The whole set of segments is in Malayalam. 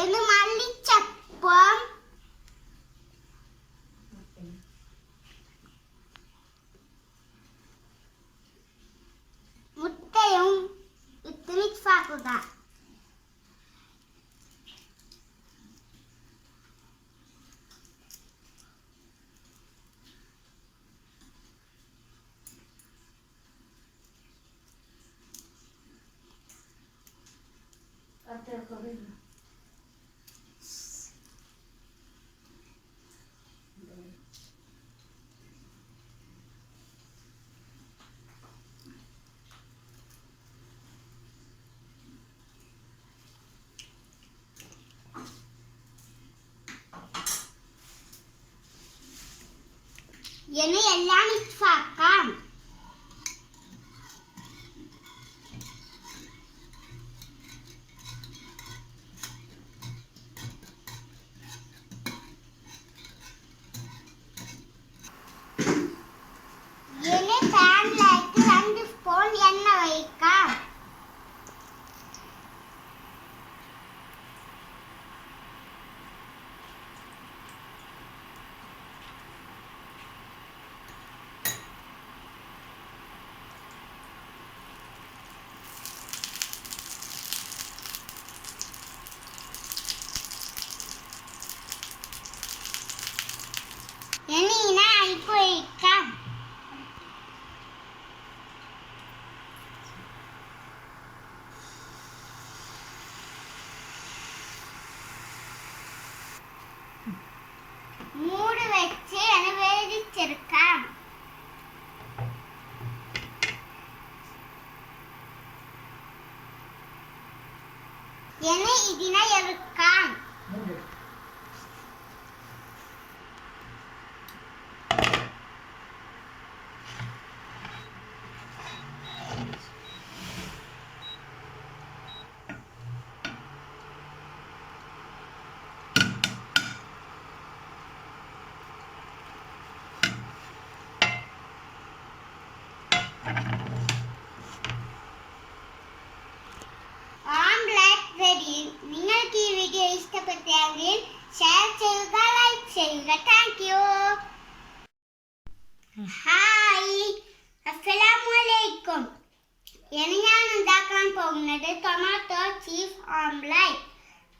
എന്ന് മല്ലിച്ചപ്പം മുട്ടയും ഇട്ട് മിക്സ് ആക്കുക. ഇനി എല്ലാം മിക്സ് ആക്കാം. ഇനി പാനിലേക്ക് 2 സ്പൂൺ എണ്ണ ഒഴിക്കാം. ഇനി അരിപ്പ് ഒഴിക്കാം. മൂടി വെച്ച് വേവിച്ചെടുക്കാം. ഇനി ഇതിനെ എടുക്കാം. Omelette ready. നിങ്ങൾക്ക് ഈ വീഡിയോ ഇഷ്ടപ്പെട്ടെങ്കിൽ ഷെയർ ചെയ്യുക, ലൈക്ക് ചെയ്യുക. Thank you. ഹായ്, അസ്സലാമു അലൈക്കും. ഇനി ഞാൻ ഉണ്ടാക്കാൻ പോകുന്നത് ടൊമാറ്റോ ചീസ് ഓംലെറ്റ്.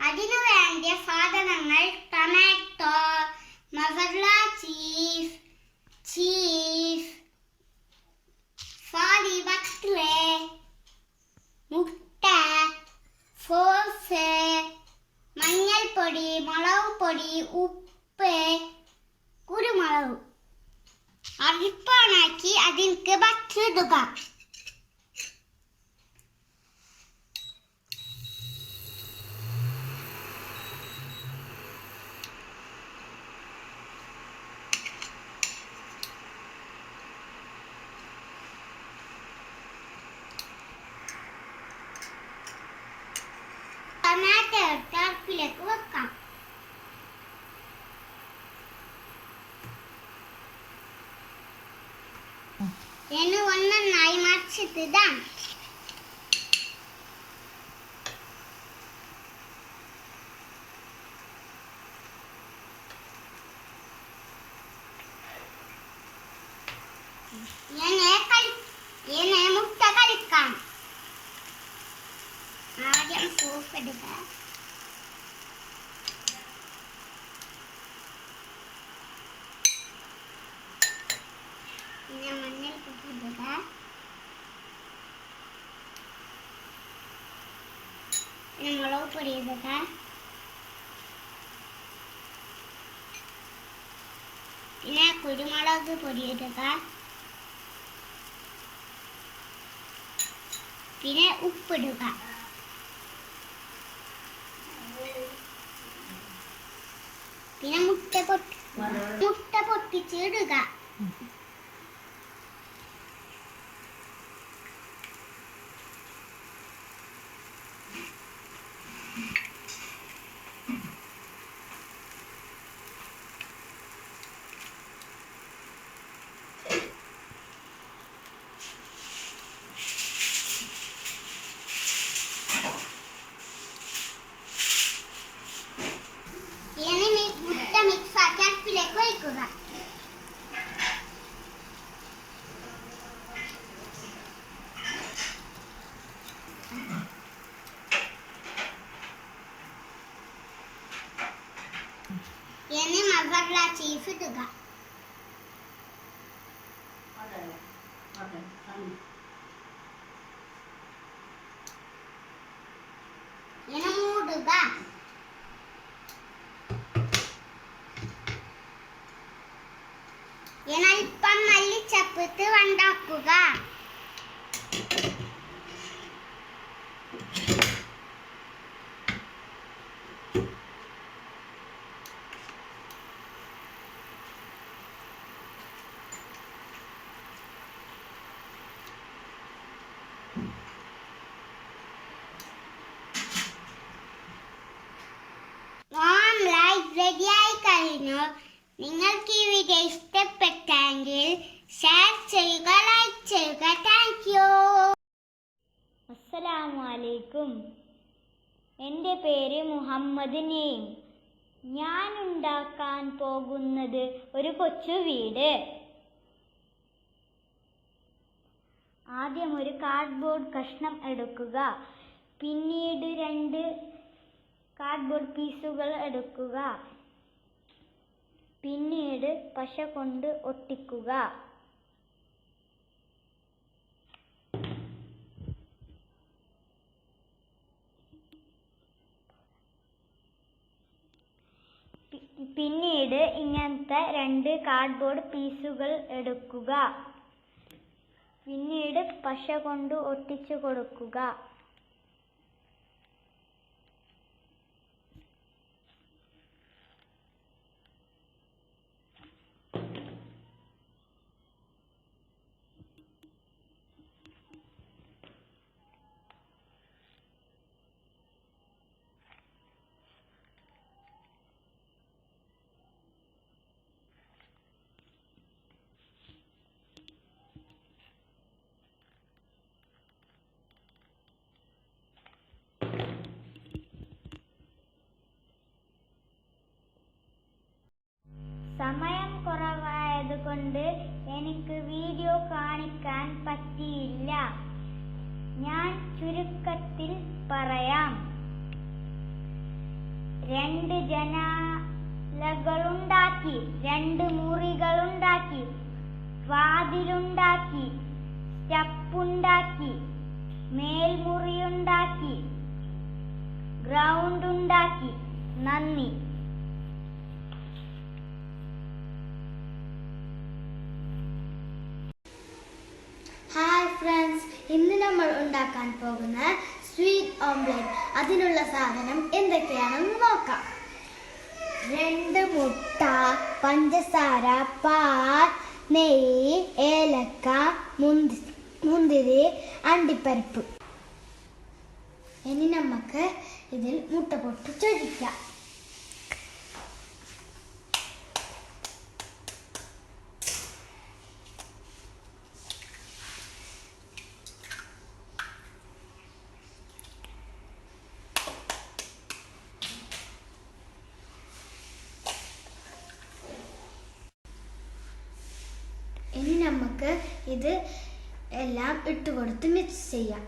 അതിനു വേണ്ട സാധനങ്ങൾ tomato, mozzarella cheese, sorry butter, മുട്ട, സോസ്, മഞ്ഞൾപ്പൊടി, മുളക് പൊടി, ഉപ്പ്, കുരുമുളക്. അടുപ്പാണാക്കി അതിലേക്ക് ബട്ടർ ഇടുക. ടൊമാറ്റോ അടുപ്പിലേക്ക് വെക്കാം. ഇനി ഒന്നൊന്നായി മറിച്ചിട്ടിടാം. ഇനി മുട്ട കളിക്കാം. ആദ്യം സോപ്പ് ഇടുക. പിന്നെ മഞ്ഞൾപ്പൊടി ഇടുക. പിന്നെ മുളക് പൊടി ഇടുക. പിന്നെ കുരുമുളക് പൊടി ഇടുക. പിന്നെ ഉപ്പിടുക. പിന്നെ മുട്ട പൊട്ടിച്ചിടുക. കേരള ചീഫ് ഇടുക. ഇങ്ങനെ മൂടുക. ഇങ്ങനെ അല്പം മല്ലിച്ചപ്പിട്ട് ഉണ്ടാക്കുക. റെഡിയായി കഴിഞ്ഞു. നിങ്ങൾക്ക് ഈ വീഡിയോ ഇഷ്ടപ്പെട്ടെങ്കിൽ ഷെയർ ചെയ്യുക, ലൈക്ക് ചെയ്യുക. Thank you. അസ്സലാമു അലൈക്കും. എൻ്റെ പേര് മുഹമ്മദ് നെയിം. ഞാൻ ഉണ്ടാക്കാൻ പോകുന്നത് ഒരു കൊച്ചു വീട്. ആദ്യം ഒരു കാർഡ്ബോർഡ് കഷ്ണം എടുക്കുക. പിന്നീട് 2 കാർഡ്ബോർഡ് പീസുകൾ എടുക്കുക. പിന്നീട് പശ കൊണ്ട് ഒട്ടിക്കുക. പിന്നീട് ഇങ്ങനത്തെ 2 കാർഡ്ബോർഡ് പീസുകൾ എടുക്കുക. പിന്നീട് പശ കൊണ്ട് ഒട്ടിച്ചു കൊടുക്കുക. സമയം കുറവായതുകൊണ്ട് എനിക്ക് വീഡിയോ കാണിക്കാൻ പറ്റിയില്ല. ഞാൻ ചുരുക്കത്തിൽ പറയാം. 2 ജനാലകളുണ്ടാക്കി, 2 മുറികളുണ്ടാക്കി, വാതിലുണ്ടാക്കി, സ്റ്റെപ്പുണ്ടാക്കി, മേൽമുറിയുണ്ടാക്കി, ഗ്രൗണ്ട് ഉണ്ടാക്കി. നന്ദി. ഹായ് ഫ്രണ്ട്സ്, ഇന്ന് നമ്മൾ ഉണ്ടാക്കാൻ പോകുന്ന സ്വീറ്റ് ഓംലെറ്റ്. അതിനുള്ള സാധനം എന്തൊക്കെയാണെന്ന് നോക്കാം. 2 മുട്ട, പഞ്ചസാര, പാൽ, നെയ്യ്, ഏലക്ക, മുന്തിരി, അണ്ടിപ്പരിപ്പ്. ഇനി നമുക്ക് ഇതിൽ മുട്ട പൊട്ടിച്ചൊഴിക്കാം. ഇനി നമുക്ക് ഇത് എല്ലാം ഇട്ടുകൊടുത്ത് മിക്സ് ചെയ്യാം.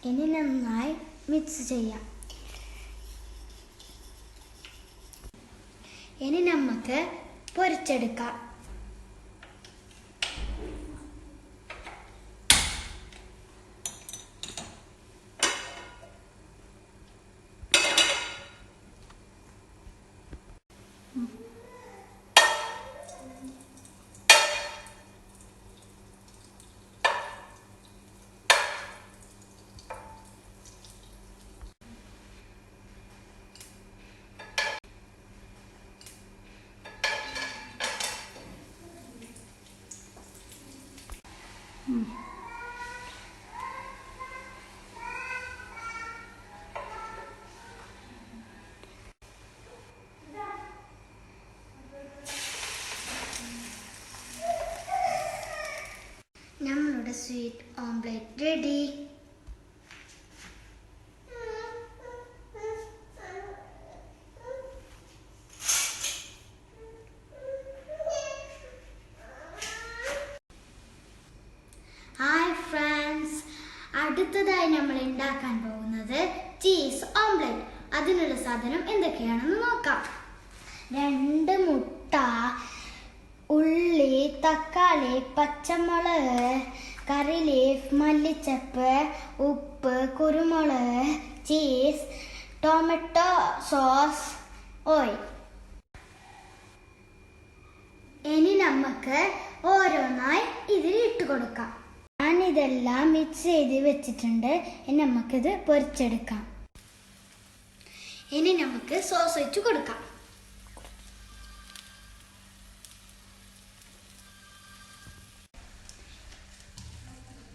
ഇനി നന്നായി മിക്സ് ചെയ്യാം. ഇനി നമുക്ക് പൊരിച്ചെടുക്കാം. ഉണ്ടാക്കാൻ പോകുന്നത് ചീസ് ഓംലെറ്റ്. അതിനുള്ള സാധനം എന്തൊക്കെയാണെന്ന് നോക്കാം. 2 മുട്ട, ഉള്ളി, തക്കാളി, പച്ചമുളക്, കറി ലീഫ്, മല്ലിച്ചപ്പ്, ഉപ്പ്, കുരുമുളക്, ചീസ്, ടൊമാറ്റോ സോസ്, ഓയിൽ. ഇനി നമുക്ക് ഓരോന്നായി ഇതിൽ ഇട്ട് കൊടുക്കാം. ഞാനിതെല്ലാം മിക്സ് ചെയ്ത് വെച്ചിട്ടുണ്ട്. ഇനി നമുക്കിത് പൊരിച്ചെടുക്കാം. ഇനി നമുക്ക് സോസ് ഒഴിച്ച് കൊടുക്കാം.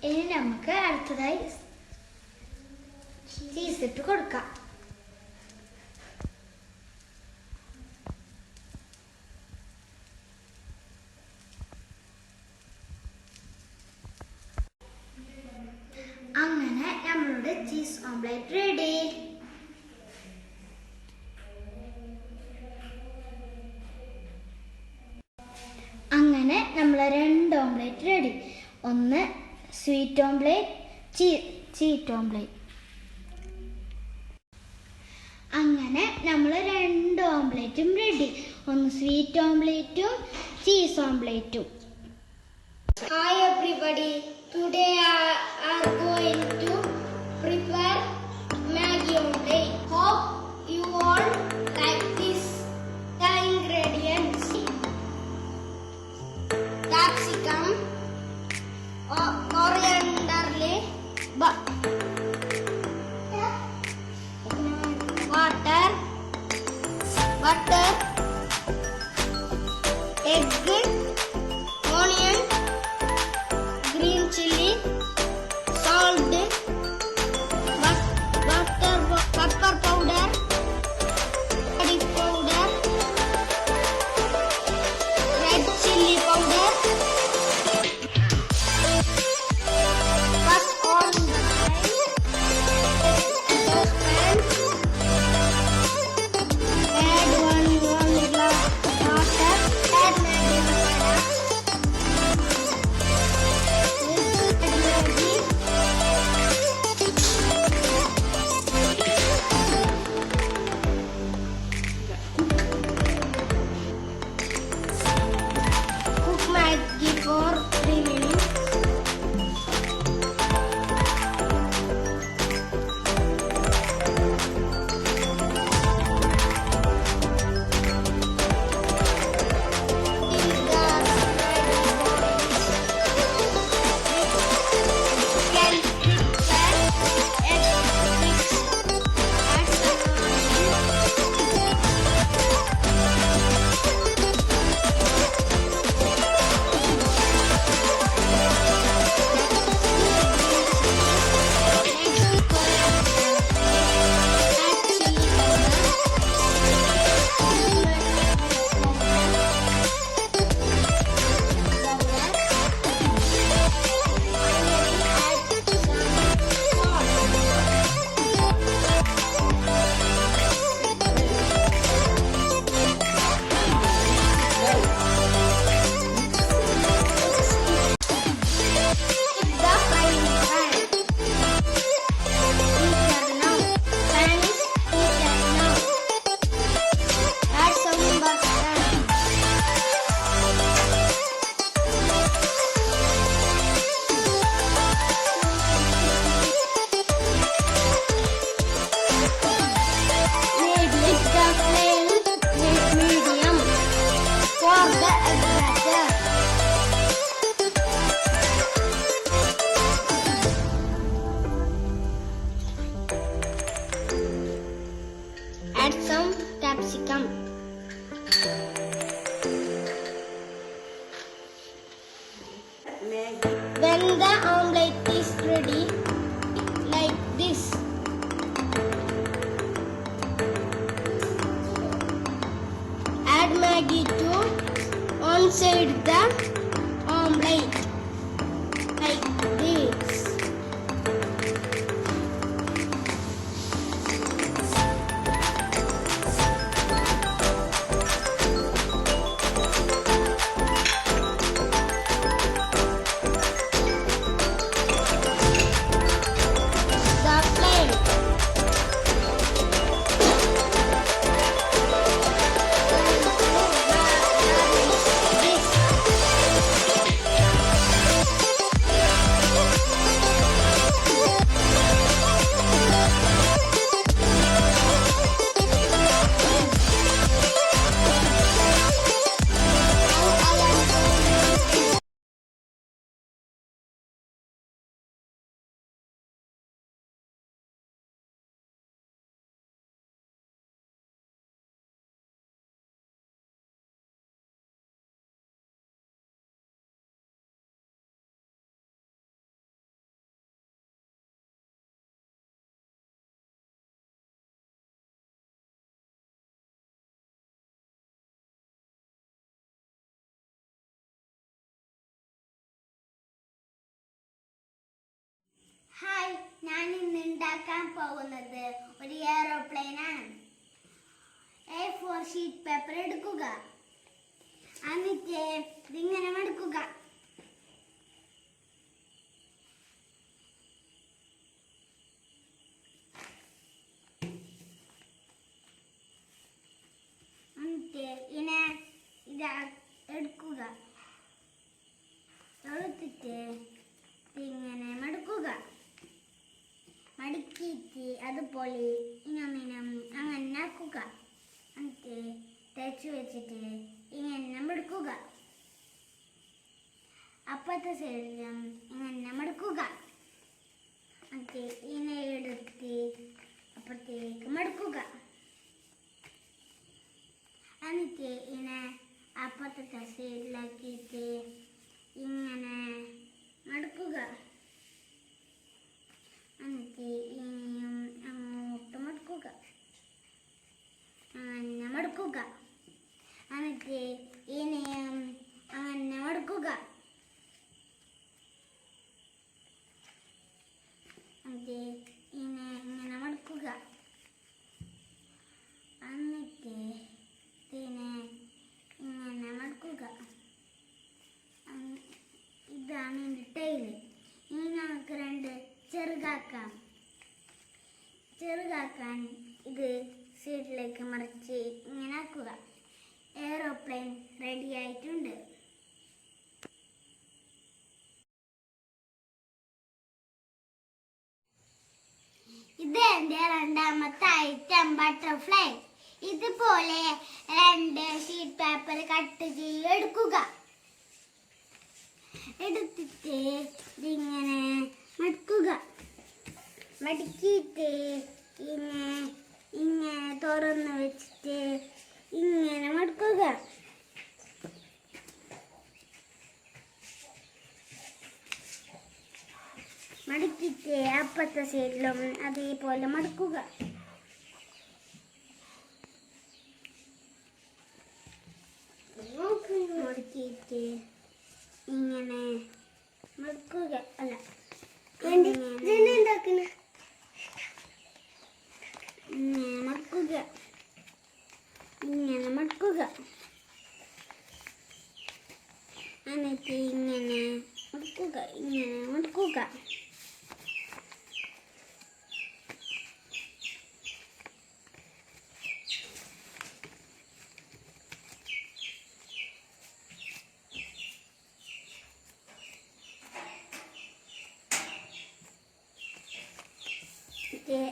ഇനി നമുക്ക് അടുത്തതായി ചീസ് ഇട്ട് കൊടുക്കാം. അങ്ങനെ നമ്മളുടെ ചീസ് ഓംലെറ്റ് റെഡി. അങ്ങനെ നമ്മളെ 2 ഓംലെറ്റ് റെഡി. ഒന്ന് സ്വീറ്റ് ഓംലെറ്റ്, ചീറ്റ് ഓംലെറ്റ്. അങ്ങനെ നമ്മൾ 2 ഓംലെറ്റും റെഡി. ഒന്ന് സ്വീറ്റ് ഓംലെറ്റും ചീസ് ഓംലെറ്റും. Hi everybody, today I are going to prepare Maggi omelette. Hope you all like this. The ingredients: capsicum, coriander leaf, water, butter, egg, onion, green chili, salt, butter, pepper powder, curry powder, red chili powder. First on the pan, add 1 glass water, add Maggi masala. Cook Maggi for 3 minutes. Add some capsicum. When the omelette is ready, like this, add Maggi to one side the omelette, like this. The ഞാൻ ഇന്ന് ഉണ്ടാക്കാൻ പോകുന്നത് ഒരു എയറോപ്ലെയിൻ ആണ്. A4 ഷീറ്റ് പേപ്പർ എടുക്കുക. എന്നിട്ട് ഇതിങ്ങനെ മടക്കുക. എന്നിട്ട് ഇത് എടുക്കുക. എടുത്തിട്ട് ഇങ്ങനെ മടക്കുക. മടക്കിയിട്ട് അതുപോലെ ഇനൊന്നിനും അങ്ങനെ ആക്കുക. എന്നിട്ട് തേച്ച് വെച്ചിട്ട് ഇങ്ങനെ മടക്കുക. അപ്പുറത്തെ സൈഡിലും ഇങ്ങനെ മടക്കുക. എന്നിട്ട് ഇങ്ങനെ എടുത്ത് അപ്പുറത്തേക്ക് മടക്കുക. എന്നിട്ട് ഇങ്ങനെ അപ്പുറത്തെ സൈഡിലാക്കിയിട്ട് ഇങ്ങനെ മടക്കുക. എന്നിട്ട് ഇനിയും അങ്ങോട്ട് മടക്കുക. അങ്ങനെ മടക്കുക. എന്നിട്ട് ഇനിയും അങ്ങനെ മടക്കുക. എന്നിട്ട് ഇങ്ങനെ മടക്കുക. എന്നിട്ട് ഇങ്ങനെ മടക്കുക. ഇതാണ് എൻ്റെ ടൈല്. ഇനി നമുക്ക് രണ്ട് ചെറുകാക്കാം. ചെറുകാക്കാൻ ഇത് സൈഡിലേക്ക് മറിച്ച് ഇങ്ങനെ ആക്കുക. എയറോപ്ലെയിൻ റെഡി ആയിട്ടുണ്ട്. ഇത് എൻ്റെ രണ്ടാമത്തെ ഐറ്റം ബട്ടർഫ്ലൈ. ഇതുപോലെ രണ്ട് ഷീറ്റ് പേപ്പർ കട്ട് ചെയ്ത് എടുക്കുക. എടുത്തിട്ട് ഇതിങ്ങനെ മടക്കുക. മടക്കിയിട്ട് ഇങ്ങനെ തുറന്ന് വെച്ചിട്ട് ഇങ്ങനെ മടക്കുക. മടക്കിയിട്ട് അപ്പുറത്തെ സൈഡിലും അതേപോലെ മടക്കുക. മടക്കിയിട്ട് ഇങ്ങനെ മടക്കുക. അല്ല മടക്കുക. ഇങ്ങനെ മടക്കുക. എന്നിട്ട് ഇങ്ങനെ മടക്കുക. ഇങ്ങനെ മടക്കുക.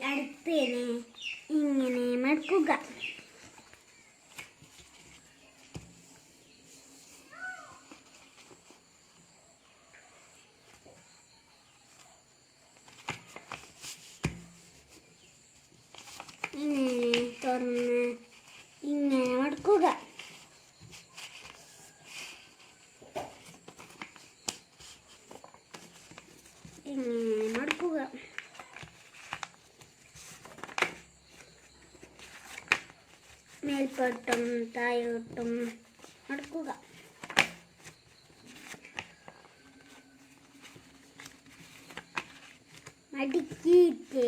അടുത്തതിനെ ഇങ്ങനെ മടക്കുക. ഇങ്ങനെ തുറന്ന് ഇങ്ങനെ മടക്കുക. ഇങ്ങനെ മടക്കുക. മേൽപോട്ടും താഴോട്ടും മടക്കുക. മടക്കിയിട്ട്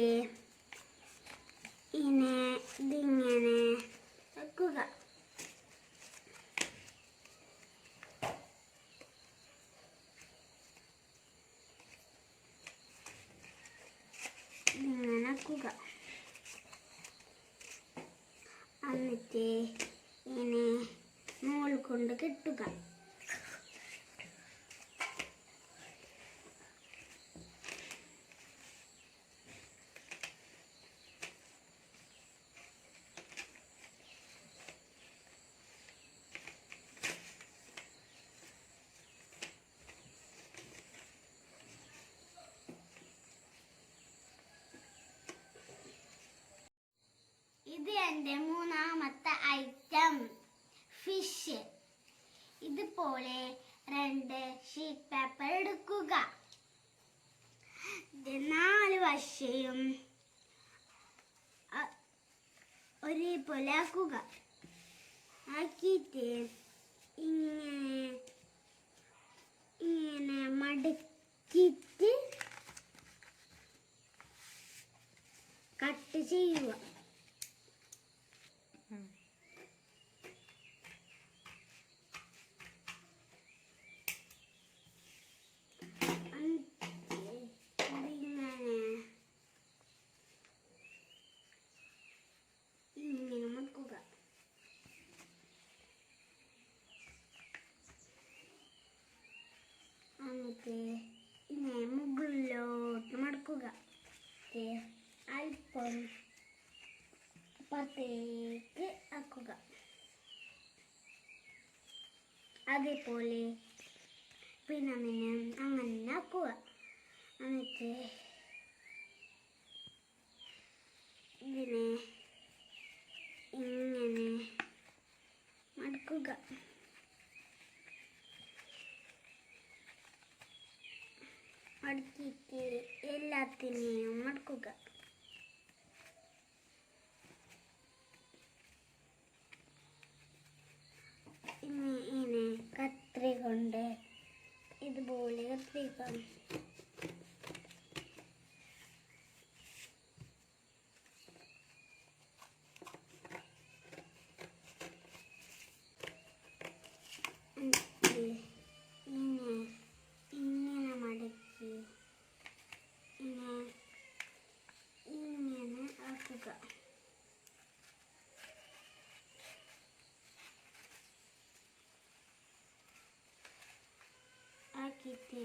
ഇതിങ്ങനെ വെക്കുക. ഇങ്ങനെ വെക്കുക. എന്നിട്ട് ഇങ്ങനെ നൂൽ കൊണ്ട് കെട്ടുക. ഇത് എൻ്റെ മൂന്നാമത്തെ ഐറ്റം ഫിഷ്. ഇതുപോലെ രണ്ട് ഷീറ്റ് പേപ്പർ എടുക്കുക. നാല് വശയും ഒരേപോലെ ആക്കുക. ആക്കിയിട്ട് ഇങ്ങനെ മടക്കിയിട്ട് കട്ട് ചെയ്യുക. ഇങ്ങനെ മടക്കുക. എന്നിട്ട് ഇങ്ങനെ മുകളിലോട്ട് മടക്കുക. അല്പം പുറത്തേക്ക് ആക്കുക. അതേപോലെ പിന്നെ അങ്ങനെ ആക്കുക. എന്നിട്ട് ഇതിനെ ഇങ്ങനെ മടക്കുക. മടക്കിയിട്ട് എല്ലാത്തിനെയും മടക്കുക. ഇങ്ങനെ കത്രി കൊണ്ട് ഇതുപോലെ കത്രിക ഇങ്ങനെ മടക്കി ഇങ്ങനെ ആക്കുക. ആക്കിയിട്ട്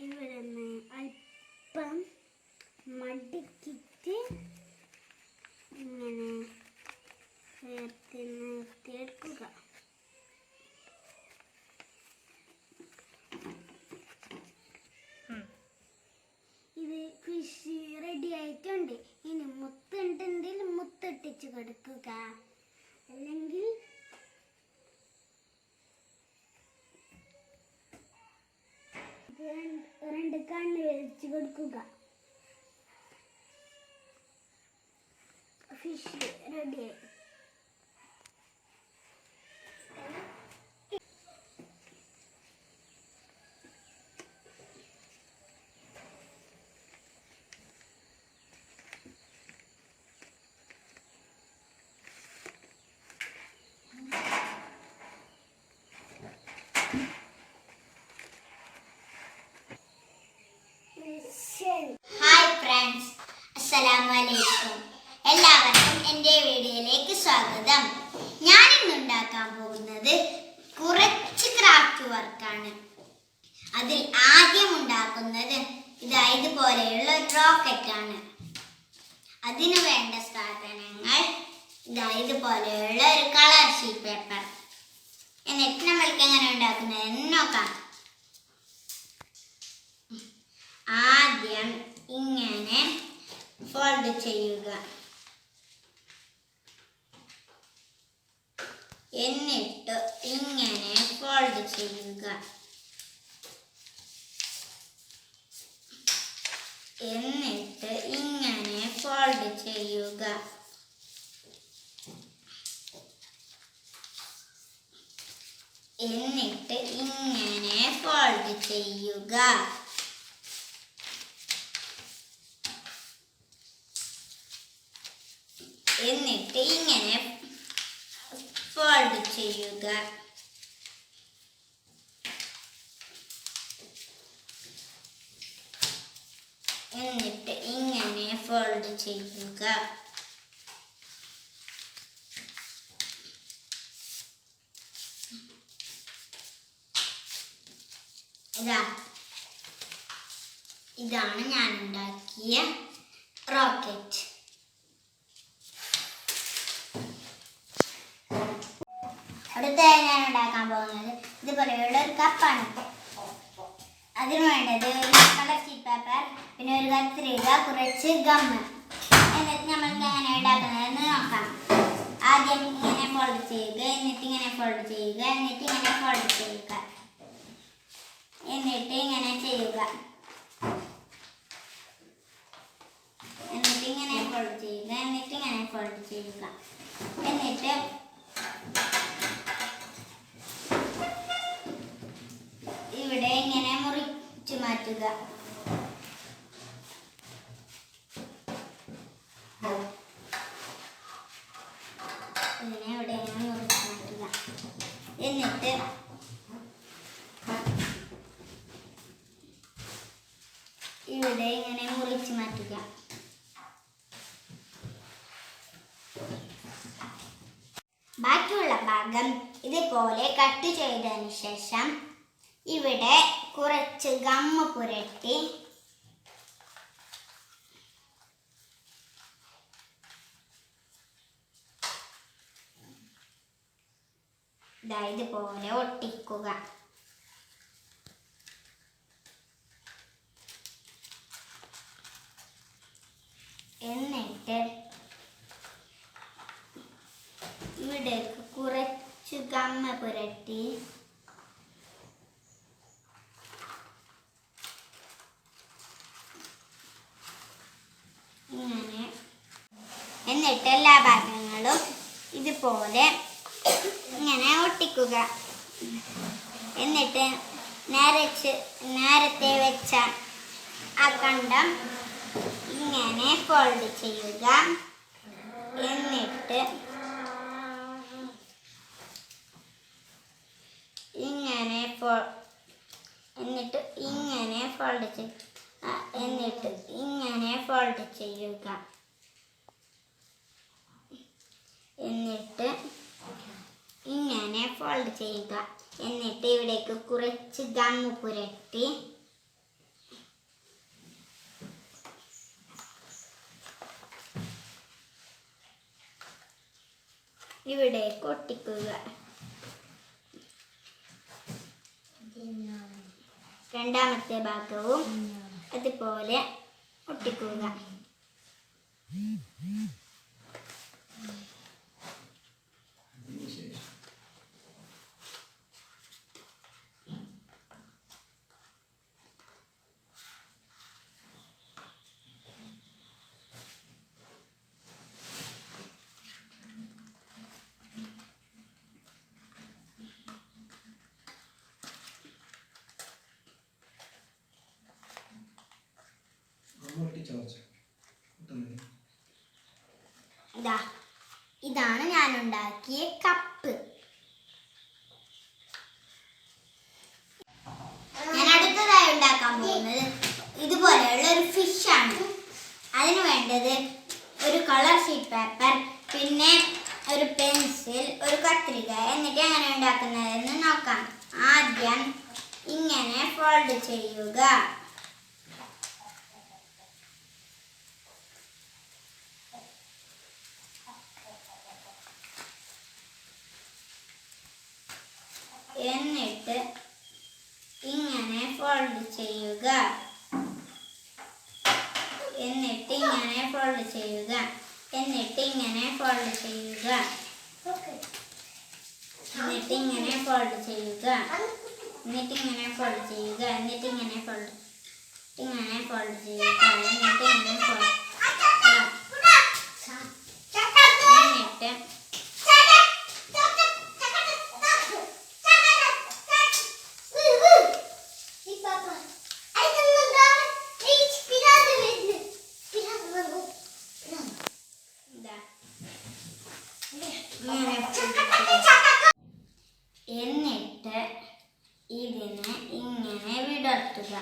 ഇവിടെ നിന്ന് അല്പം മടക്കിയിട്ട് ഇങ്ങനെ നിർത്തിയെടുക്കുക. ഇത് ഫിഷ് റെഡി ആയിട്ടുണ്ട്. ഇനി മുത്തുണ്ടെങ്കിൽ മുത്തിട്ടിച്ച് കൊടുക്കുക, അല്ലെങ്കിൽ രണ്ട് കണ്ണ് വലിച്ചു കൊടുക്കുക. ഫിഷ് റെഡിയായി. ഹായ് ഫ്രണ്ട്സ്, അസ്സലാമലൈക്കും. എല്ലാവർക്കും എൻ്റെ വീഡിയോയിലേക്ക് സ്വാഗതം. ഞാൻ ഇന്ന് ഉണ്ടാക്കാൻ പോകുന്നത് കുറച്ച് ക്രാഫ്റ്റ് വർക്കാണ്. അതിൽ ആദ്യം ഉണ്ടാക്കുന്നത് ഇതുപോലെയുള്ള ഒരു റോക്കറ്റാണ്. അതിനു വേണ്ട സാധനങ്ങൾ ഇതുപോലെയുള്ള ഒരു കളർ ഷീറ്റ് പേപ്പർ. എന്നിട്ട് നമ്മൾക്ക് എങ്ങനെ ഉണ്ടാക്കുന്നതെന്ന് നോക്കാം. ആദ്യം ഇങ്ങനെ ഫോൾഡ് ചെയ്യുക. എന്നിട്ട് ഇങ്ങനെ ഫോൾഡ് ചെയ്യുക. എന്നിട്ട് ഇങ്ങനെ ഫോൾഡ് ചെയ്യുക. എന്നിട്ട് ഇങ്ങനെ ഫോൾഡ് ചെയ്യുക. എന്നിട്ട് ഇങ്ങനെ ഫോൾഡ് ചെയ്യുക. എന്നിട്ട് ഇങ്ങനെ ഫോൾഡ് ചെയ്യുക. ഇതാണ് ഞാൻ ഉണ്ടാക്കിയ റോക്കറ്റ്. അടുത്ത ഞാൻ ഉണ്ടാക്കാൻ പോകുന്നത് ഇതുപോലെയുള്ള ഒരു കപ്പാണ്. അതിന് വേണ്ടത് ഒരു കളർ ഷീറ്റ് പേപ്പർ, പിന്നെ ഒരു കത്രിക, കുറച്ച് ഗമ്മ്. എന്നിട്ട് നമ്മൾക്ക് എങ്ങനെ ഉണ്ടാക്കുന്നതെന്ന് നോക്കാം. ആദ്യം ഇങ്ങനെ ഫോൾഡ് ചെയ്യുക. എന്നിട്ട് ഇങ്ങനെ ഫോൾഡ് ചെയ്യുക. എന്നിട്ട് ഇങ്ങനെ ഫോൾഡ് ചെയ്യുക. എന്നിട്ട് ഇങ്ങനെ ചെയ്യുക. എന്നിട്ട് ഇങ്ങനെ ഫോൾഡ് ചെയ്യുക. എന്നിട്ട് ഇങ്ങനെ ഫോൾഡ് ചെയ്യുക. എന്നിട്ട് ഇവിടെ ഇങ്ങനെ മുറിച്ചു മാറ്റുക. ഇതിനെ ഇവിടെ ഇങ്ങനെ മുറിച്ച് മാറ്റുക. എന്നിട്ട് ഇവിടെ ഇങ്ങനെ മുറിച്ച് മാറ്റുക. ബാക്കിയുള്ള ഭാഗം ഇതുപോലെ കട്ട് ചെയ്തതിന് ശേഷം ഇവിടെ കുറച്ച് ഗമ്മ് പുരട്ടി ഇതുപോലെ ഒട്ടിക്കുക. എന്നിട്ട് ഇവിടെ കുറച്ച് ഗമ്മ പുരട്ടി ഇങ്ങനെ, എന്നിട്ട് എല്ലാ ഭാഗങ്ങളും ഇതുപോലെ ഇങ്ങനെ ഒട്ടിക്കുക. എന്നിട്ട് നേരത്തെ വെച്ച ആ കണ്ടം ഇങ്ങനെ ഫോൾഡ് ചെയ്യുക. എന്നിട്ട് ഇങ്ങനെ ഫോൾഡ് ചെയ്യുക. എന്നിട്ട് ഇങ്ങനെ ഫോൾഡ് ചെയ്യുക. എന്നിട്ട് ഇവിടേക്ക് കുറച്ച് ഗമ്മ് പുരട്ടി ഇവിടേക്ക് ഒട്ടിക്കുക. രണ്ടാമത്തെ ഭാഗവും അതുപോലെ ഒട്ടിക്കുക. ഇതാണ് ഞാൻ ഉണ്ടാക്കിയ കപ്പ്. ഞാൻ അടുത്തതായി ഉണ്ടാക്കാൻ പോകുന്നത് ഇതുപോലെയുള്ള ഒരു ഫിഷാണ്. അതിന് വേണ്ടത് ഒരു കളർ ഷീറ്റ് പേപ്പർ, പിന്നെ ഒരു പെൻസിൽ, ഒരു കത്രിക. എന്നിട്ട് എങ്ങനെ ഉണ്ടാക്കുന്നതെന്ന് നോക്കാം. ആദ്യം ഇങ്ങനെ ഫോൾഡ് ചെയ്യുക. എന്നിട്ട് ഇങ്ങനെ ഫോൾഡ് ചെയ്യുക. എന്നിട്ട് ഇങ്ങനെ ഫോൾഡ് ചെയ്യുക. എന്നിട്ട് ഇങ്ങനെ ഫോൾഡ് ചെയ്യുക. എന്നിട്ട് ഇങ്ങനെ ഫോൾഡ് ചെയ്യുക. എന്നിട്ട് ഇങ്ങനെ ഫോൾഡ് ചെയ്യുക. എന്നിട്ട് ഇങ്ങനെ ഫോൾഡ് ചെയ്യുക. എന്നിട്ട് ഇങ്ങനെ ഫോൾഡ്. എന്നിട്ട് എന്നിട്ട് ഇതിനെ ഇങ്ങനെ വിടർത്തുക.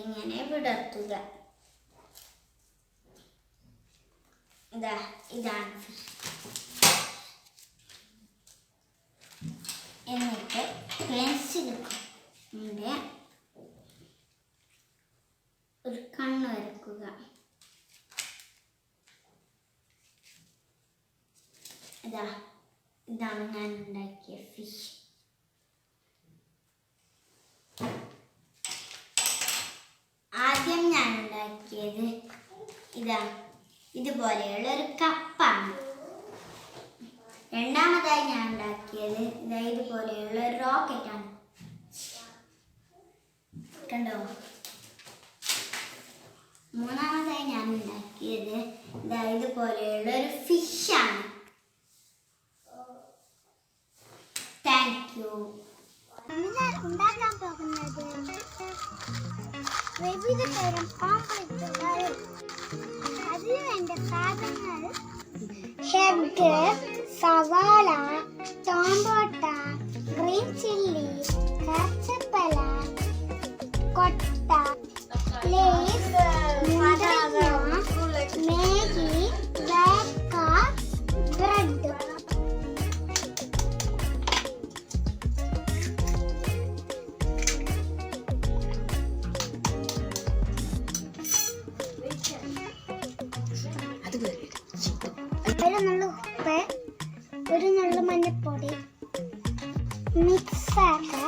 ഇങ്ങനെ വിടർത്തുക. ഇതാണ് ഫിഷ്. എന്നിട്ട് പെൻസിൽ കൊണ്ട് ഒരു കണ്ണ് വരക്കുക. ഇതാണ് ഞാൻ ഉണ്ടാക്കിയ ഫിഷ്. ആദ്യം ഞാൻ ഉണ്ടാക്കിയത് ഇതുപോലെയുള്ള ഒരു കപ്പാണ്. രണ്ടാമതായി ഞാൻ ഉണ്ടാക്കിയത് ഇതുപോലെയുള്ള ഒരു റോക്കറ്റാണ്. കണ്ടോ? മൂന്നാമതായി ഞാൻ ഉണ്ടാക്കിയത് ഇതുപോലെയുള്ള ഒരു ഫിഷാണ്. ഉണ്ടാക്കാൻ പോകുന്നത് വിവിധ തരം ഓംലെറ്റുകൾ. അതിന് വേണ്ട സാധനങ്ങൾ എഗ്ഗ്, സവാള, ടൊമാറ്റോ, ഗ്രീൻ ചില്ലി, കറിവേപ്പില, കൊട്ട, ലേസ്, മുന്തിരിങ്ങ, മാഗി, വേക്ക, ബ്രെഡ്. ഒരു നുള്ളു ഉപ്പ്, ഒരു നുള്ളു മഞ്ഞൾപ്പൊടി മിക്സ് ആക്കുക.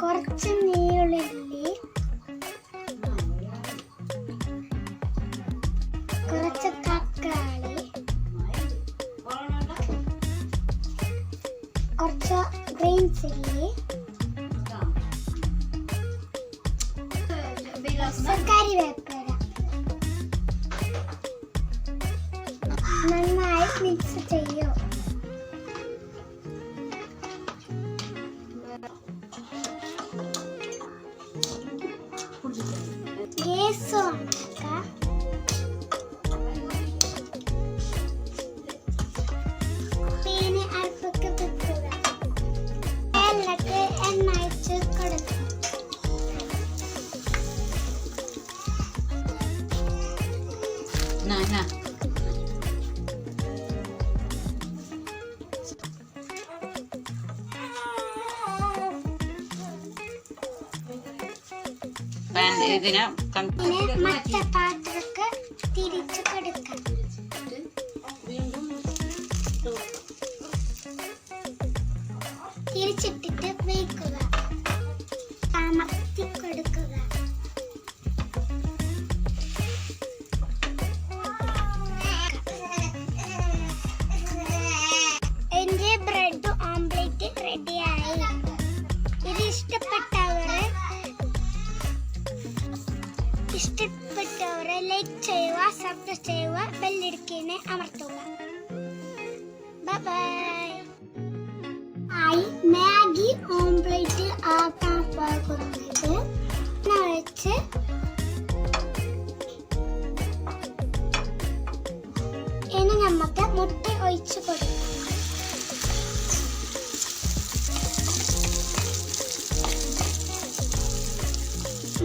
കുറച്ച് നീളുള്ളി, കുറച്ച് തക്കാളി, കുറച്ച് ഗ്രീൻ ചില്ലി, കറിവേപ്പില. നന്നായി മിക്സ് ചെയ്യൂ. ഗ്യാസ് ഓണാക്കുക. പിന്നെ അടുപ്പൊക്കെ വെക്കുക. എന്നിട്ട് എണ്ണ ഒഴിച്ച് കൊടുക്കുക. ഇതിനെ മറ്റേ പാത്രക്ക് തിരിച്ചു കൊടുക്കാം. തിരിച്ചിട്ടിട്ട് വേക്കുക. അമർത്തി കൊടുക്കുക. എന്റെ ബ്രെഡ് ഓംലെറ്റ് റെഡിയായി. ഇത് ഇഷ്ടപ്പെട്ടവരെ ലൈക്ക് ചെയ്യുക, സബ്സ്ക്രൈബ് ചെയ്യുക, ബെല്ലടിക്കിനെ അമർത്തുക. ബൈ. മാഗി ഓംലെറ്റ് ആക്കാൻ പോകുന്നത് വെച്ച് ഇനി നമുക്ക് മുട്ട ഒഴിച്ച് കൊടുക്കാം.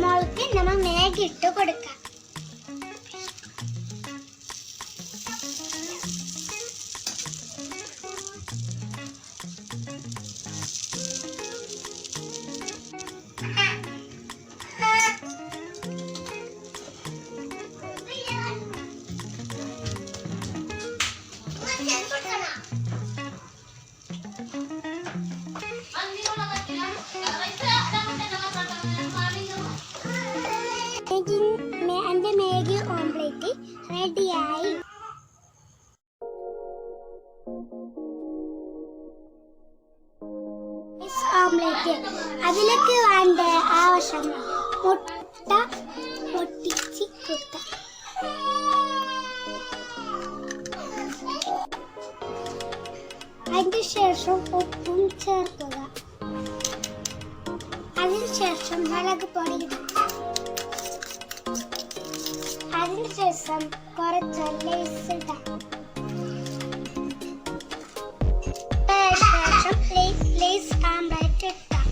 മുളക്ക് നമ്മൾ മാഗി ഇട്ട് കൊടുക്കാം. എന്റെ മാഗി ഓംലെറ്റ് റെഡിയായി. ഓംലെറ്റ് അതിലേക്ക് വേണ്ട ആവശ്യം മുട്ട പൊട്ടിച്ച് കൊടുക്കാം. അതിനുശേഷം ഉപ്പും ചേർക്കുക. അതിനുശേഷം മുളക് പൊടി ഇടുക. അതിനുശേഷം കുറച്ച് ലേസ് ഇടാം. ശേഷം ലേസ് ആംബ്ലേറ്റ് ഇട്ടാം.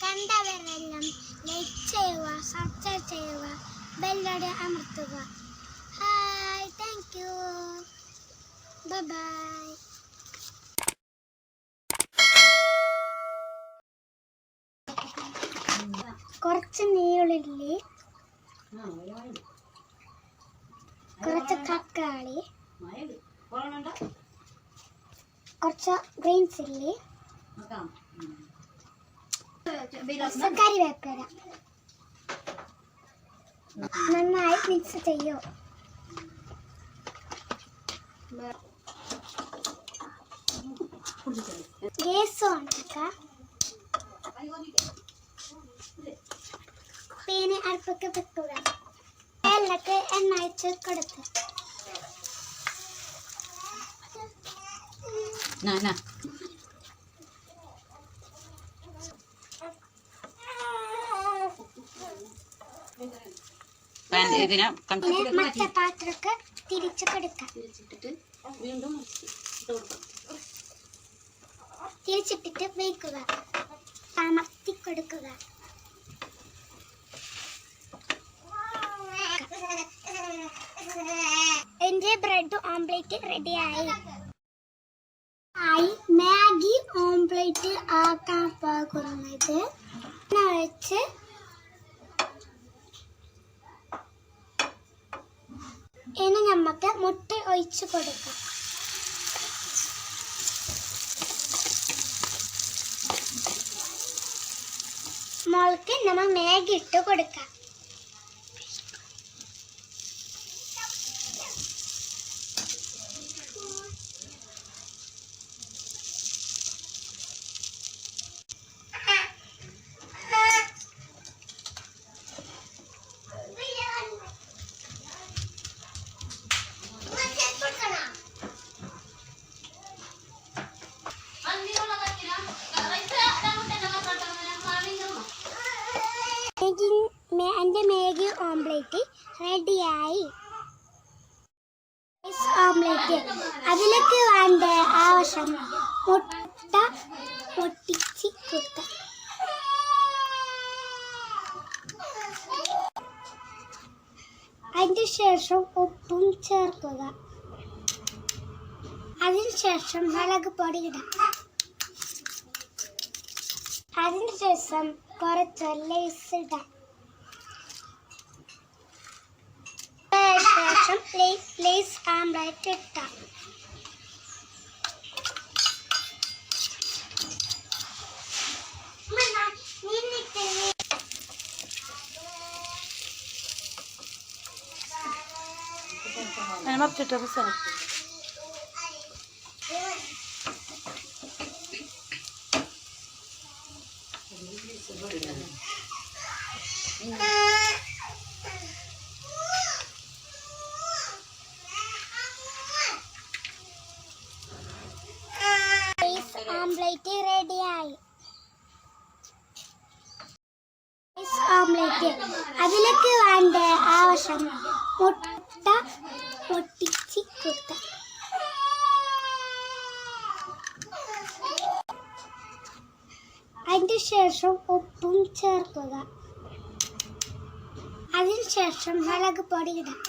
കണ്ടവരെല്ലാം ലൈക്ക് ചെയ്യുക, സബ്സ്ക്രൈബ് ചെയ്യുക, ബെല്ലടി അമർത്തുക. Hi, thank you, bye. കുറച്ച് നീളുള്ളി, കുറച്ച് തക്കാളി, കുറച്ച് ഗ്രീൻ ചില്ലി, കറിവേപ്പില നന്നായി മിക്സ് ചെയ്യൂ. ഗ്യാസ് ഓൺ ആക്കുക. പിന്നെ അടുപ്പൊക്കെ വെക്കുക. എണ്ണക്ക് എണ്ണ ഒഴിച്ച് കൊടുക്കുക. പിന്നെ മറ്റേ പാത്രമൊക്കെ തിരിച്ചു കൊടുക്കാം. തിരിച്ചിട്ടിട്ട് വയ്ക്കുക. അമർത്തി കൊടുക്കുക. എന്റെ ബ്രെഡ് ഓംപ്ലേറ്റ് റെഡിയായി. മാഗി ഓംപ്ലേറ്റ് ആക്കാൻ പോകുന്നത് വെച്ച് ഇനി നമുക്ക് മുട്ട ഒഴിച്ചു കൊടുക്കാം. മോൾക്ക് നമ്മൾ മാഗി ഇട്ട് കൊടുക്കാം. എൻ്റെ മാഗി ഓംപ്ലേറ്റ് റെഡിയായി. ഓംപ്ലേറ്റ് അതിലേക്ക് വേണ്ട ആവശ്യം മുട്ട പൊട്ടിച്ച് കൊടുക്കുക. അതിന് ശേഷം ഉപ്പും ചേർക്കുക. അതിനുശേഷം മുളക് പൊടി ഇടാം. അതിനുശേഷം കുറച്ച് ലേസ് ഇടാം. ശേഷം ലേസ് ആംപ്ലേറ്റ് ഇട്ടാം. ഓംപ്ലേറ്റ് റെഡിയായി. ഓംപ്ലേറ്റ് അതിലേക്ക് വേണ്ട ആവശ്യം മുട്ട പൊട്ടിച്ച് കൊടുക്കുക. അതിന് ശേഷം ഉപ്പും ചേർക്കുക. അതിനുശേഷം മുളക് പൊടി ഇടാം.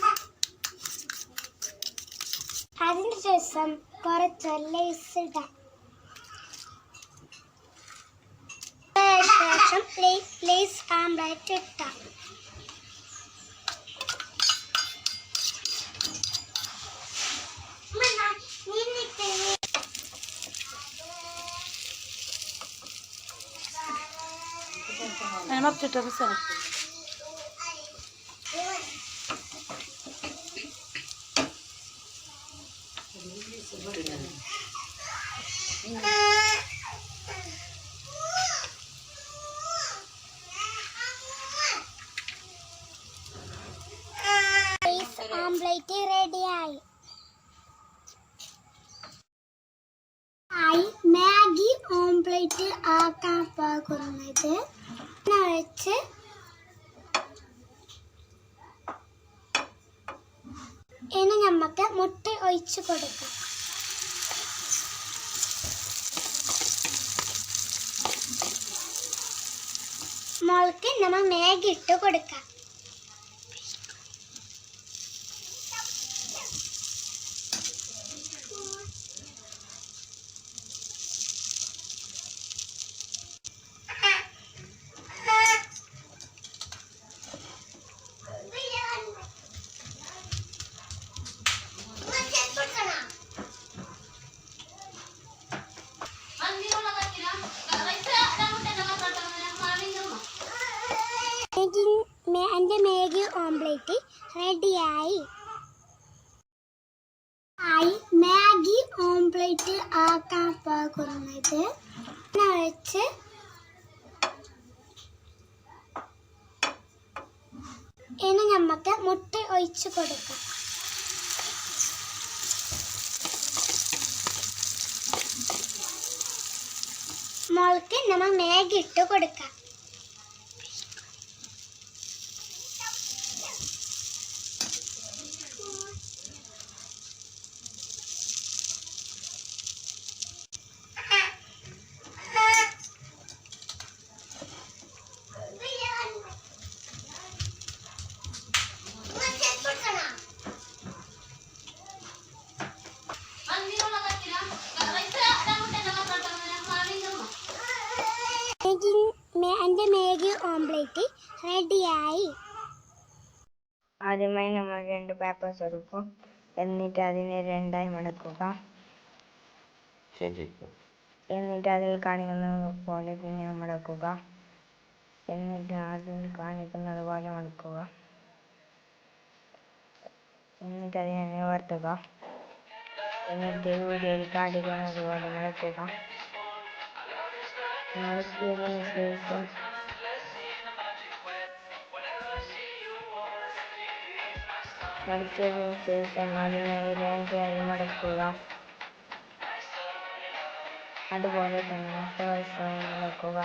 അതിനുശേഷം കുറച്ച് ലേസ് ഇടാം. ശേഷം ലേസ് ആംപ്ലേറ്റ് ഇട്ടാം. ഓംപ്ലേറ്റ് റെഡിയായി. മാഗി ഓംപ്ലേറ്റ് ആക്കാൻ പോകുന്നത് വെച്ച് ഇനി നമുക്ക് മുട്ട ഒഴിച്ചു കൊടുക്കാം. മോൾക്ക് നമ്മൾ മാഗി ഇട്ട് കൊടുക്കാം. എൻ്റെ മാഗി ഓംപ്ലേറ്റ് റെഡിയായി. മാഗി ഓംപ്ലേറ്റ് ആക്കാൻ പോകുന്നത് വെച്ച് ഇനി നമുക്ക് മുട്ട ഒഴിച്ച് കൊടുക്കാം. മോൾക്ക് നമ്മൾ മാഗി ഇട്ട് കൊടുക്കാം. എൻ്റെ മാഗി ഓംപ്ലേറ്റ് റെഡിയായി. ആദ്യമായി നമ്മൾ 2 പേപ്പേഴ്സ് എടുക്കും. എന്നിട്ട് അതിനെ 2ആയി മടക്കുക. എന്നിട്ട് അതിൽ കാണിക്കുന്നത് പോലെ പിന്നെ മടക്കുക. എന്നിട്ട് അതിൽ കാണിക്കുന്നത് പോലെ മടക്കുക. എന്നിട്ട് അതിനെ നിവർത്തുക. എന്നിട്ട് വീഡിയോയിൽ കാണിക്കുന്നത് പോലെ മടക്കുക. മടക്കിയതിനു ശേഷം അതിനെ 2ആയി മടക്കുക. അതുപോലെ തന്നെ മറ്റേ വശവും മടക്കുക.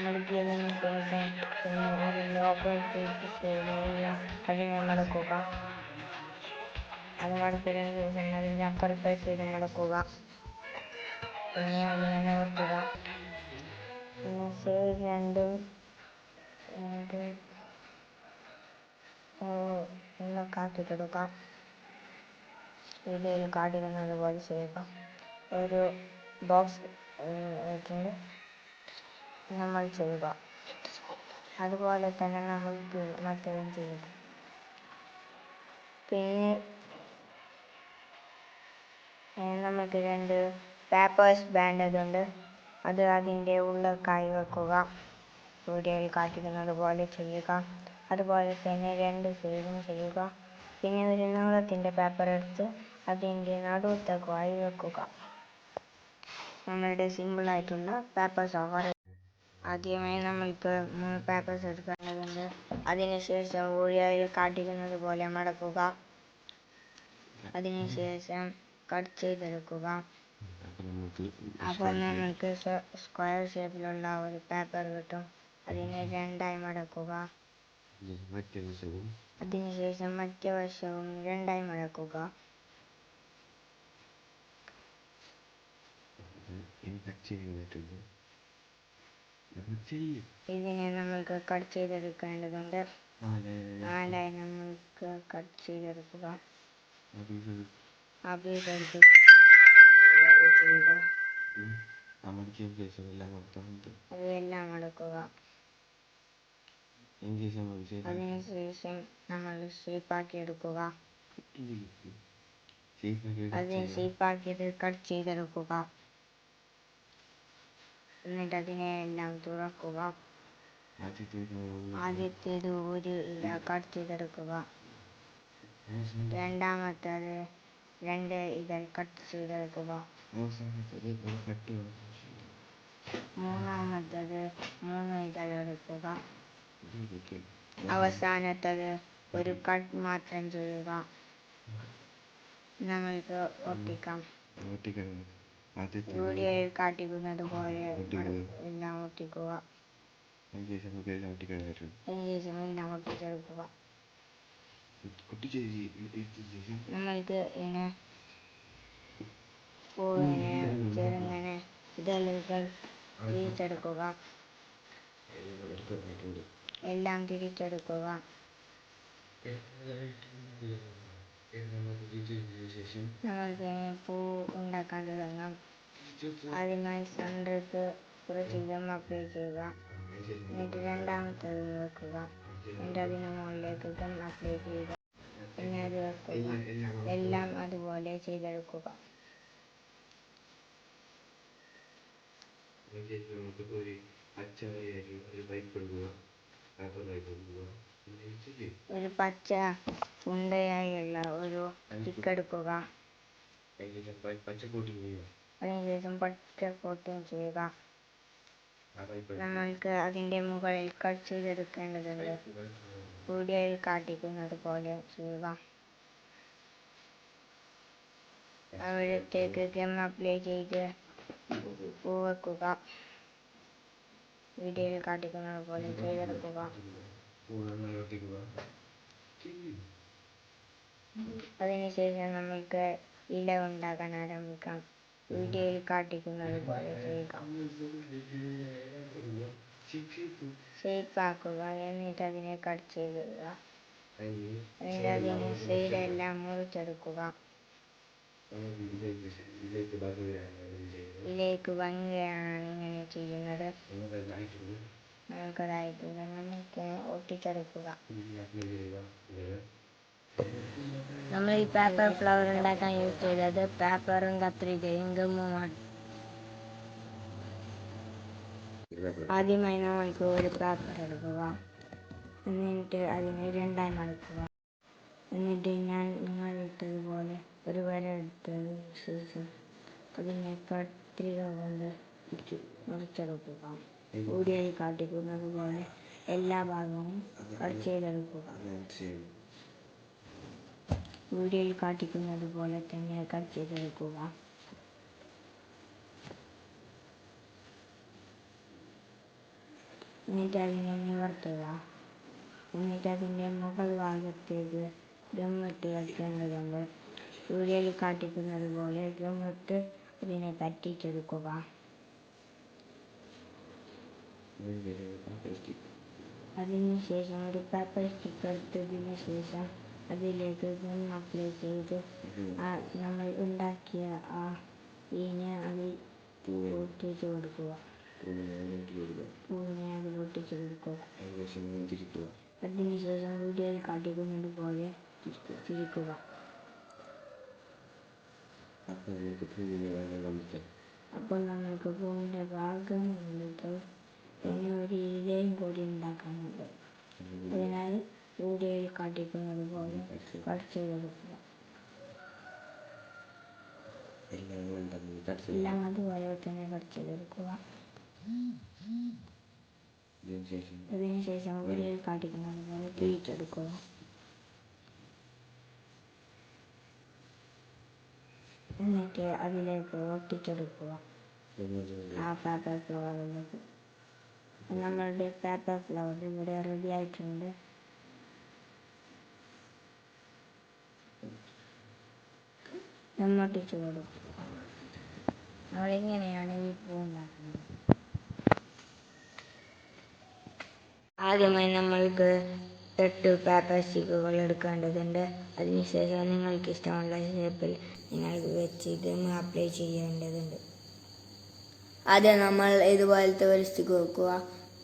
മടക്കിയതിനു ശേഷം പിന്നെ അതിൻ്റെ ഓപ്പോസിറ്റ് സൈഡ് അതിനെ മടക്കുക. അത് മടക്കിയതിനു ശേഷം അതിൻ്റെ അപ്പുറത്തെ സൈഡ് മടക്കുക. പിന്നെ അതിനെ നിവർത്തുക. പിന്നെ സൈഡ് രണ്ടും ആക്കിയിട്ടെടുക്കാം. വീഡിയോയിൽ കാണിക്കുന്നത് പോലെ ചെയ്യുക. ഒരു ബോക്സ് വെച്ചിട്ട് നമ്മൾ ചെയ്യുക. അതുപോലെ തന്നെ നമ്മൾ മറ്റേതും ചെയ്യുക. പിന്നെ നമുക്ക് 2 പേപ്പേഴ്സ് വേണ്ടതുണ്ട്. അത് അതിൻ്റെ ഉള്ളിലേക്കായി വെക്കുക. വീഡിയോയിൽ കാണിക്കുന്നത് പോലെ ചെയ്യുക. അതുപോലെ തന്നെ 2 സൈഡും ചെയ്യുക. പിന്നെ ഒരു നീളത്തിൻ്റെ പേപ്പർ എടുത്ത് അതിൻ്റെ നടുവത്തേക്കായി വെക്കുക. നമ്മളുടെ സിമ്പിളായിട്ടുള്ള പേപ്പേഴ്സ് ആവാറ്. ആദ്യമായി നമ്മൾക്ക് 3 പേപ്പേഴ്സ് എടുക്കേണ്ടതുണ്ട്. അതിനുശേഷം വീഡിയോയിൽ കാണിക്കുന്നത് പോലെ മടക്കുക. അതിനുശേഷം കട്ട് ചെയ്തെടുക്കുക. അപ്പോൾ നമ്മൾക്ക് സ്ക്വയർ ഷേപ്പിലുള്ള ഒരു പേപ്പർ കിട്ടും. അതിനെ 2ആയി മടക്കുക. അതിനുശേഷം മറ്റേ വശവും 2ആയി മടക്കുക. ഇതിനെ നമ്മൾക്ക് കട്ട് ചെയ്തെടുക്കേണ്ടതുണ്ട്. 4ആയി നമ്മൾക്ക് കട്ട് ചെയ്തെടുക്കുക. അതെല്ലാം മടക്കുക. അതിനുശേഷം നമ്മൾ ഷേപ്പാക്കി എടുക്കുക. അതിന് ഷേപ്പാക്കിയത് കട്ട് ചെയ്തെടുക്കുക. എന്നിട്ട് അതിനെ എല്ലാം തുറക്കുക. ആദ്യത്തേത് ഒരു കട്ട് ചെയ്തെടുക്കുക. രണ്ടാമത്തേത് 2 ഇതൾ കട്ട് ചെയ്തെടുക്കുക. മൂന്നാമത്തേത് 3 ഇതൾ എടുക്കുക. അവസാനത്തേത് ഒരു കട്ട് മാത്രം ചെയ്യുക. നമ്മൾക്ക് ഒട്ടിക്കാം. വീഡിയോയിൽ കാണിക്കുന്നത് പോലെ എല്ലാം ഒട്ടിക്കുക. അതിനുശേഷം എല്ലാം ഒട്ടിച്ചെടുക്കുക. നമ്മൾക്ക് ഇങ്ങനെ പൂവിനെ ചെറുങ്ങനെ ഇതളുകൾ തിരിച്ചെടുക്കുക. എല്ലാം തിരിച്ചെടുക്കുക. നമ്മൾക്ക് പൂ ഉണ്ടാക്കാൻ തുടങ്ങാം. ആദ്യമായി സെൻറ്ററിലേക്ക് കുറച്ച് ഗം അപ്ലൈ ചെയ്യുക. എന്നിട്ട് രണ്ടാമത്തേത് വെക്കുക. എന്നിട്ട് അതിന് മുകളിലേക്ക് ഗം അപ്ലൈ ചെയ്യുക. പിന്നെ അത് വെക്കുക. എല്ലാം അതുപോലെ ചെയ്തെടുക്കുക. ഒരു പച്ച ഉണ്ടയായുള്ള ഒരു സ്റ്റിക്ക് എടുക്കുക. അതിനുശേഷം പച്ച കോട്ടിങ് ചെയ്യുക. നമ്മൾക്ക് അതിൻ്റെ മുകളിൽ കട്ട് ചെയ്തെടുക്കേണ്ടതുണ്ട്. വീഡിയോയിൽ കാട്ടിക്കുന്നത് പോലെ ചെയ്യുക. അവിടത്തേക്ക് ഗം അപ്ലൈ ചെയ്ത് പൂ വെക്കുക. വീഡിയോയിൽ കാട്ടിക്കുന്നത് പോലെ ചെയ്തെടുക്കുക. അതിനുശേഷം നമ്മൾക്ക് ഇല ഉണ്ടാക്കാൻ ആരംഭിക്കാം. വീഡിയോയിൽ കാട്ടിക്കുന്നത് പോലെ ചെയ്യുക. ഷേപ്പ് ആക്കുക. എന്നിട്ട് അതിനെ കട്ട് ചെയ്യുക. എന്നിട്ട് അതിന് സൈഡെല്ലാം മുറിച്ചെടുക്കുക. ഇതിലേക്ക് ഭംഗിയാണ് ഇങ്ങനെ ചെയ്യുന്നത്. നമുക്കതായിട്ടുണ്ട്. നമുക്ക് ഒട്ടിച്ചെടുക്കുക. നമ്മൾ ഈ പേപ്പർ ഫ്ലവർ ഉണ്ടാക്കാൻ യൂസ് ചെയ്തത് പേപ്പറും കത്രികയും ഗമ്മുമാണ്. ആദ്യമായി നമ്മൾക്ക് ഒരു പേപ്പർ എടുക്കുക. എന്നിട്ട് അതിനെ രണ്ടായി മടക്കുക. എന്നിട്ട് നിങ്ങൾ ഇട്ടതുപോലെ ഒരു വര എടുത്തതിന് ശേഷം അതിനെ കത്രിക കൊണ്ട് മുറിച്ചെടുക്കുക. വീഡിയോയിൽ കാട്ടിക്കുന്നത് പോലെ എല്ലാ ഭാഗവും കട്ട് ചെയ്തെടുക്കുക. വീഡിയോയിൽ കാട്ടിക്കുന്നത് പോലെ തന്നെ കട്ട് ചെയ്തെടുക്കുക. എന്നിട്ട് അതിനെ നിവർത്തുക. എന്നിട്ട് അതിൻ്റെ മുകൾ ഭാഗത്തേക്ക് ഗമ്മിട്ട് വയ്ക്കേണ്ടതുണ്ട്. വീഡിയോയിൽ കാട്ടിക്കുന്നത് പോലെ ഗമ്മിട്ട് അതിനെ പറ്റിച്ചെടുക്കുക. അതിനുശേഷം ഒരു പേപ്പർ സ്റ്റിക്ക് എടുത്തതിന് ശേഷം അതിലേക്ക് ഗം അപ്ലൈ ചെയ്ത് നമ്മൾ ഉണ്ടാക്കിയ ആ ഇതിനെ അതിൽ ഒട്ടിച്ചു കൊടുക്കുക. പൂവിനെ അതിൽ ഒട്ടിച്ചു കൊടുക്കുക. അതിനുശേഷം വീഡിയോയിൽ കാട്ടിക്കുന്നത് പോലെ തിരിക്കുക. അപ്പോൾ നമുക്ക് പൂവിൻ്റെ ഭാഗം എടുത്ത് പിന്നെ ഒരു ഇലയും കൂടി ഉണ്ടാക്കാനുണ്ട്. അതിനാൽ വീഡിയോയിൽ കാട്ടിക്കുന്നത് പോലെ കട്ട് ചെയ്തെടുക്കുക. എല്ലാം അതുപോലെ തന്നെ കട്ട് ചെയ്തെടുക്കുക. അതിനുശേഷം വീഡിയോയിൽ കാട്ടിക്കുന്നത് പോലെ തിരിച്ചെടുക്കുക. എന്നിട്ട് അതിലേക്ക് ഒട്ടിച്ചെടുക്കുക. ആ പേപ്പർ ഫ്ലവറിലേക്ക്. നമ്മളുടെ പേപ്പർ ഫ്ലവർ ഇവിടെ റെഡി ആയിട്ടുണ്ട്. ഒട്ടിച്ചു കൊടുക്കുക. നമ്മളിങ്ങനെയാണ് ഈ പൂ ഉണ്ടാക്കുന്നത്. ആദ്യമായി നമ്മൾക്ക് 8 പേപ്പർ സ്റ്റിക്കുകൾ എടുക്കേണ്ടതുണ്ട്. അതിനുശേഷം നിങ്ങൾക്ക് ഇഷ്ടമുള്ള ഷേപ്പിൽ നിങ്ങൾക്ക് വെച്ച് ഗം അപ്ലൈ ചെയ്യേണ്ടതുണ്ട്. ആദ്യം നമ്മൾ ഇതുപോലത്തെ ഒരു സ്റ്റിക്ക് വെക്കുക.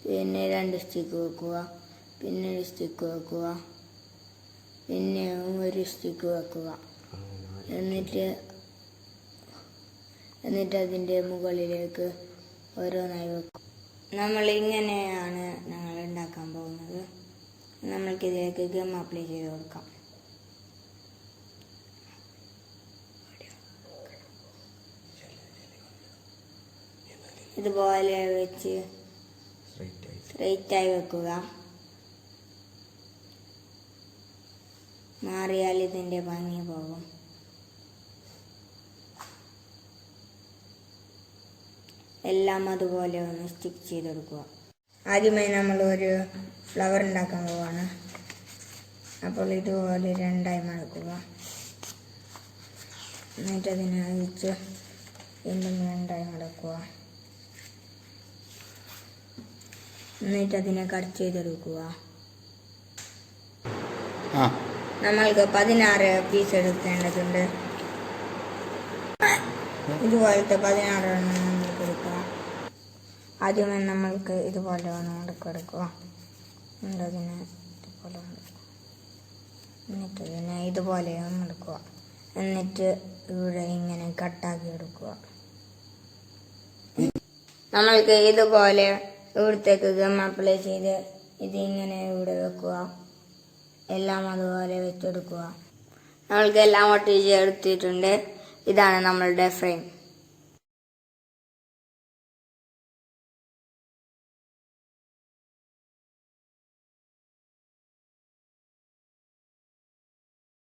പിന്നെ 2 സ്റ്റിക്ക് വെക്കുക. പിന്നെ ഒരു സ്റ്റിക്ക് വെക്കുക. പിന്നെ ഒരു സ്റ്റിക്ക് വെക്കുക. എന്നിട്ട് അതിൻ്റെ മുകളിലേക്ക് ഓരോന്നായി വെക്കുക. നമ്മൾ ഇങ്ങനെയാണ് ഞങ്ങൾ ഉണ്ടാക്കാൻ പോകുന്നത്. നമ്മൾക്കിതിലേക്ക് ഗം അപ്ലൈ ചെയ്ത് കൊടുക്കാം. ഇതുപോലെ വെച്ച് സ്ട്രെയിറ്റായി വെക്കുക. മാറിയാൽ ഇതിൻ്റെ ഭംഗി പോകും. എല്ലാം അതുപോലെ ഒന്ന് സ്റ്റിക്ക് ചെയ്തെടുക്കുക. ആദ്യമായി നമ്മൾ ഒരു ഫ്ലവർ ഉണ്ടാക്കാൻ പോവാണ്. അപ്പോൾ ഇതുപോലെ 2ആയി മടക്കുക. എന്നിട്ട് അതിനെ അഴിച്ച് വീണ്ടും 2ആയി മടക്കുക. എന്നിട്ട് അതിനെ കട്ട് ചെയ്തെടുക്കുക. നമ്മൾക്ക് 16 പീസ് എടുക്കേണ്ടതുണ്ട്. ഇതുപോലത്തെ 16 എണ്ണം നമ്മൾക്ക് എടുക്കുക. ആദ്യമായി നമ്മൾക്ക് ഇതുപോലെ ഒന്ന് മടക്കെടുക്കുക. എന്നിട്ട് അതിനെ ഇതുപോലെ മടക്കുക. എന്നിട്ട് അതിനെ ഇതുപോലെ മടക്കുക. എന്നിട്ട് ഇവിടെ ഇങ്ങനെ കട്ടാക്കി എടുക്കുക. നമ്മൾക്ക് ഇതുപോലെ ഇവിടത്തേക്ക് ഗം അപ്ലൈ ചെയ്ത് ഇതിങ്ങനെ ഇവിടെ വെക്കുക. എല്ലാം അതുപോലെ വെച്ചെടുക്കുക. നമ്മൾക്ക് എല്ലാം ഒട്ടിച്ച് എടുത്തിട്ടുണ്ട്. ഇതാണ് നമ്മളുടെ ഫ്രെയിം.